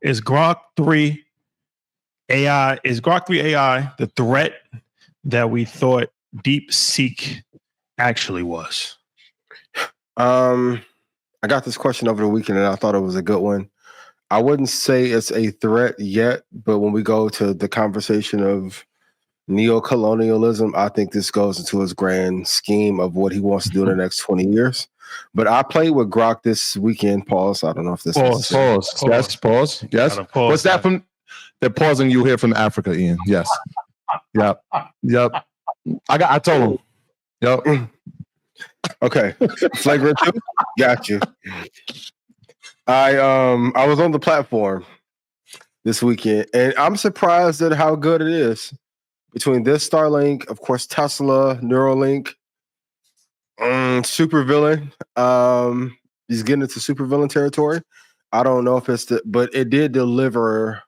Is Grok 3 AI? Is Grok 3 AI the threat that we thought DeepSeek actually was? I got this question over the weekend, and I thought it was a good one. I wouldn't say it's a threat yet, but when we go to the conversation of neo-colonialism, I think this goes into his grand scheme of what he wants to do in the next 20 years. But I played with Grok this weekend. Pause. I don't know if this pause. Yes, pause. Yes. Pause, what's that from? They're pausing you here from Africa, Ian. Yes. Yep. I told him. Yep. Okay. Flagrant 2? Got you. I was on the platform this weekend, and I'm surprised at how good it is. Between this Starlink, of course, Tesla, Neuralink, supervillain. He's getting into supervillain territory. I don't know if it's but it did deliver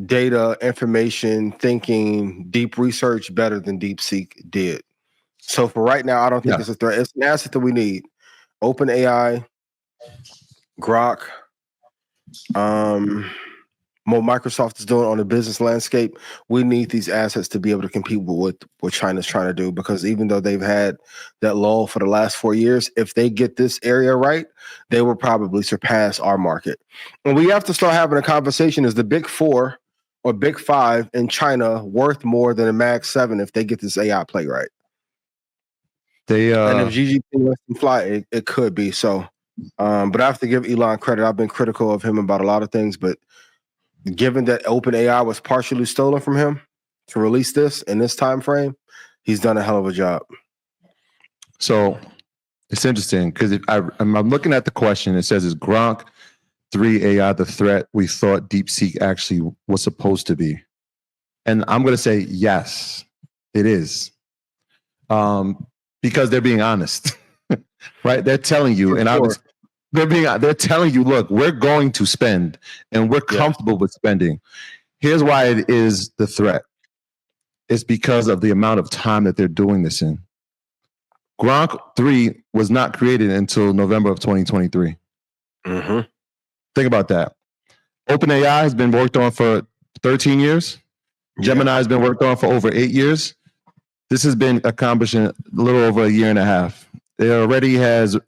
data, information, thinking, deep research better than DeepSeek did. So for right now, I don't think it's a threat. It's an asset that we need. OpenAI, Grok, what Microsoft is doing on the business landscape, we need these assets to be able to compete with what China's trying to do, because even though they've had that lull for the last 4 years, if they get this area right, they will probably surpass our market. And we have to start having a conversation, is the big four or big five in China worth more than a Mag 7 if they get this AI play right? And if GGP lets them fly, it could be. So, but I have to give Elon credit. I've been critical of him about a lot of things, but given that OpenAI was partially stolen from him to release this in this time frame, he's done a hell of a job. So it's interesting because I'm looking at the question. It says, "Is Grok 3 AI the threat we thought DeepSeek actually was supposed to be?" And I'm going to say yes, it is, because they're being honest, right? They're telling you, and they're telling you, look, we're going to spend and we're comfortable with spending. Here's why it is the threat. It's because of the amount of time that they're doing this in. Grok 3 was not created until November of 2023. Mm-hmm. Think about that. OpenAI has been worked on for 13 years. Gemini has been worked on for over 8 years. This has been accomplished in a little over a year and a half. It already has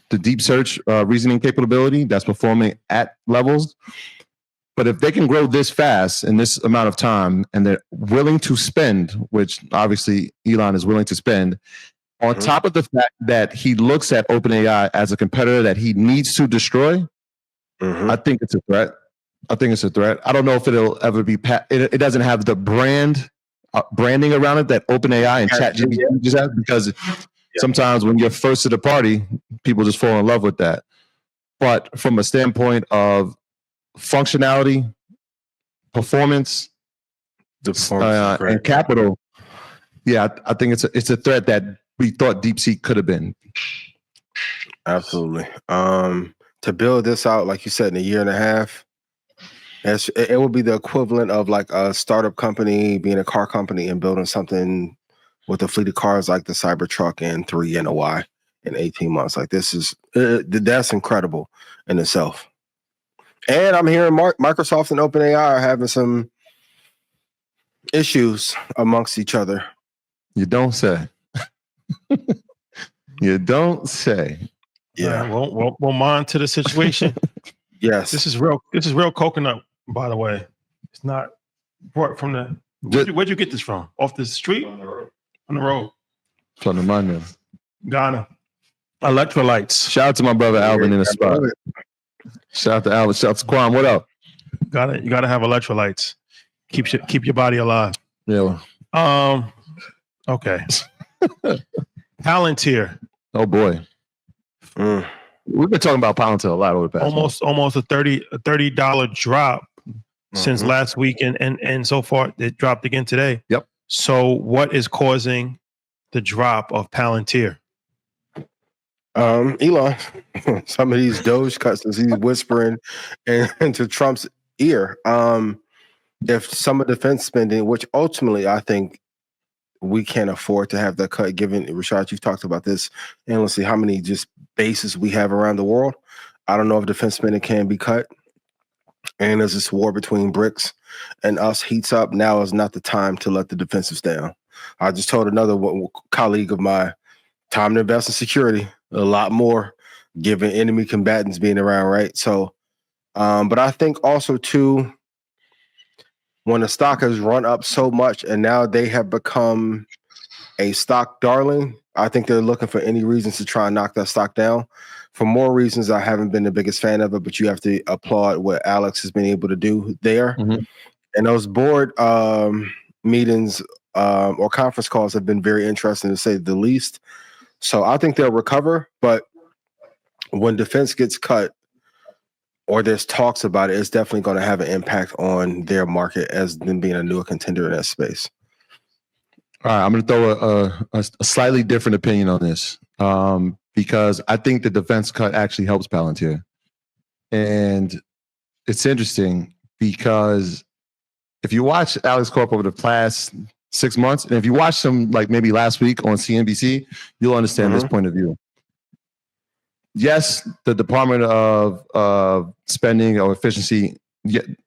the deep search reasoning capability that's performing at levels. But if they can grow this fast in this amount of time, and they're willing to spend, which obviously Elon is willing to spend, on top of the fact that he looks at OpenAI as a competitor that he needs to destroy, I think it's a threat. I don't know if it'll ever be. It doesn't have the branding around it that OpenAI and ChatGPT just have, because sometimes when you're first to the party, people just fall in love with that. But from a standpoint of functionality, performance, and capital, I think it's a threat that we thought DeepSeek could have been. Absolutely. To build this out, like you said, in a year and a half, it would be the equivalent of like a startup company being a car company and building something with a fleet of cars like the Cybertruck in 3 and a Y in 18 months. Like that's incredible in itself. And I'm hearing Microsoft and OpenAI are having some issues amongst each other. You don't say. You don't say. Yeah. We'll monitor the situation. Yes. This is real coconut, by the way. It's not brought from the. Where'd you get this from? Off the street? On the road. From the money. Ghana. Electrolytes. Shout out to my brother Alvin in the spot. Shout out to Alvin. Shout out to Quan. What up? You gotta have electrolytes. Keep your body alive. Yeah. Okay. Palantir. Oh boy. We've been talking about Palantir a lot over the past. Almost a $30 drop since last week, and so far it dropped again today. Yep. So what is causing the drop of Palantir? Elon. Some of these Doge cuts as he's whispering into Trump's ear. If some of defense spending, which ultimately I think we can't afford to have that cut, given, Rashad, you've talked about this endlessly, how many just bases we have around the world. I don't know if defense spending can be cut. And as this war between BRICS and us heats up, now is not the time to let the defensives down. I just told another colleague of mine, time to invest in security a lot more, given enemy combatants being around, right? So, but I think also too, when the stock has run up so much and now they have become a stock darling, I think they're looking for any reasons to try and knock that stock down. For more reasons, I haven't been the biggest fan of it, but you have to applaud what Alex has been able to do there. Mm-hmm. And those board meetings or conference calls have been very interesting, to say the least. So I think they'll recover, but when defense gets cut or there's talks about it, it's definitely going to have an impact on their market as them being a newer contender in that space. All right, I'm going to throw a slightly different opinion on this because I think the defense cut actually helps Palantir. And it's interesting because if you watch Alex Corp over the past 6 months, and if you watch him like maybe last week on CNBC, you'll understand this point of view. Yes, the Department of Spending or Efficiency,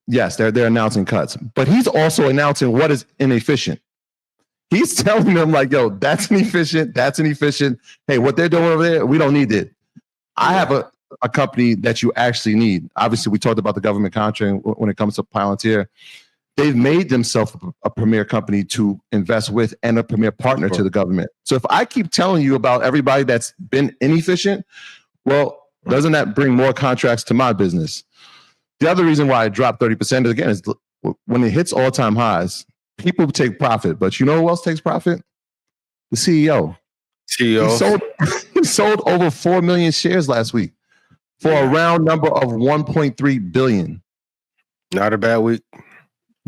yes, they're announcing cuts, but he's also announcing what is inefficient. He's telling them like, yo, that's inefficient. That's inefficient. Hey, what they're doing over there, we don't need it. I have a company that you actually need. Obviously, we talked about the government contract when it comes to Palantir. They've made themselves a premier company to invest with and a premier partner to the government. So if I keep telling you about everybody that's been inefficient, well, doesn't that bring more contracts to my business? The other reason why I dropped 30% again is when it hits all-time highs, people take profit, but you know who else takes profit? The CEO. He sold over 4 million shares last week for a round number of 1.3 billion. Not a bad week.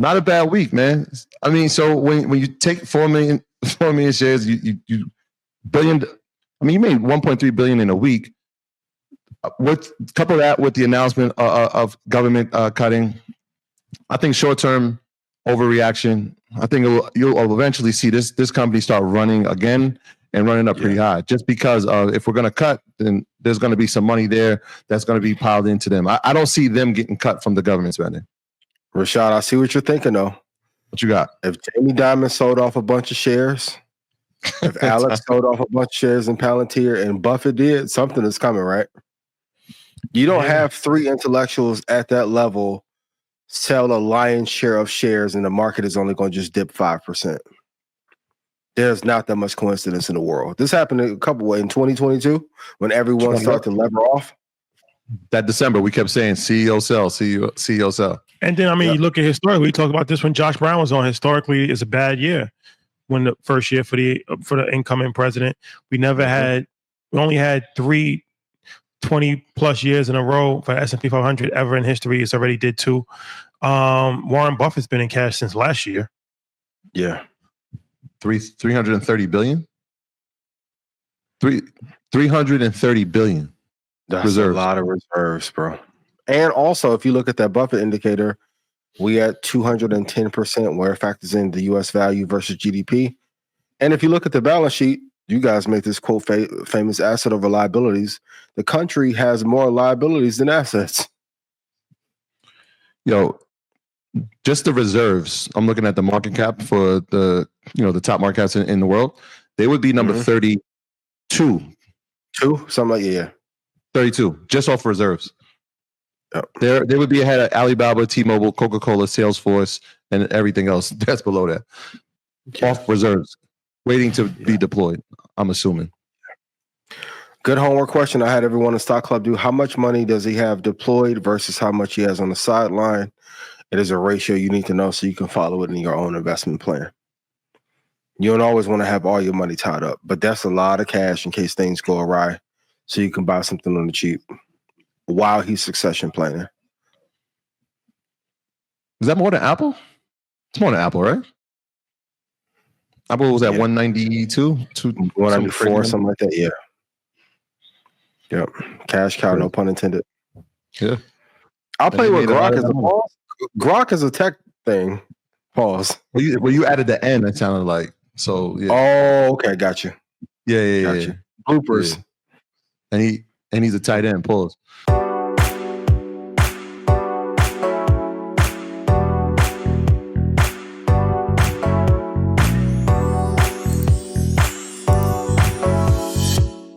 Not a bad week, man. I mean, so when you take 4 million shares, you billion. I mean, you made 1.3 billion in a week. Couple that with the announcement of government cutting, I think short-term overreaction. I think you'll eventually see this company start running again and running up pretty high. Just because if we're going to cut, then there's going to be some money there that's going to be piled into them. I don't see them getting cut from the government spending. Rashad, I see what you're thinking though. What you got? If Jamie Dimon sold off a bunch of shares, if Alex sold off a bunch of shares in Palantir, and Buffett did, something is coming, right? You don't have three intellectuals at that level sell a lion's share of shares and the market is only going to just dip 5%. There's not that much coincidence in the world. This happened a couple ways in 2022 when everyone started to lever off. That December, we kept saying CEO sell, CEO sell. And then, I mean, you look at historically, we talked about this when Josh Brown was on. Historically, it's a bad year when the first year for the incoming president. We only had 20 plus years in a row for S&P 500 ever in history. It's already did 2. Warren Buffett's been in cash since last year. Yeah. 330 billion? 330 billion. That's reserves. A lot of reserves, bro. And also, if you look at that Buffett indicator, we at 210% where it factors in the U.S. value versus GDP. And if you look at the balance sheet, you guys make this quote famous asset over liabilities. The country has more liabilities than assets. Yo, just the reserves. I'm looking at the market cap for the top market caps in the world. They would be number 32. Something like 32, just off reserves. Yep. They would be ahead of Alibaba, T-Mobile, Coca-Cola, Salesforce, and everything else that's below that. Yeah. Off reserves, waiting to be deployed, I'm assuming. Good homework question I had everyone in Stock Club do. How much money does he have deployed versus how much he has on the sideline? It is a ratio you need to know so you can follow it in your own investment plan. You don't always want to have all your money tied up, but that's a lot of cash in case things go awry so you can buy something on the cheap while he's succession planning. Is that more than Apple? It's more than Apple, right? Apple was at 192, 194, something like that. Yeah. Yep. Cash cow, no pun intended. Yeah. I'll play with Grok as a pause. Grok is a tech thing. Pause. Well, you added the N, it sounded like. So yeah. Oh, okay, got you. Yeah. Bloopers. Yeah. And he's a tight end. Pause.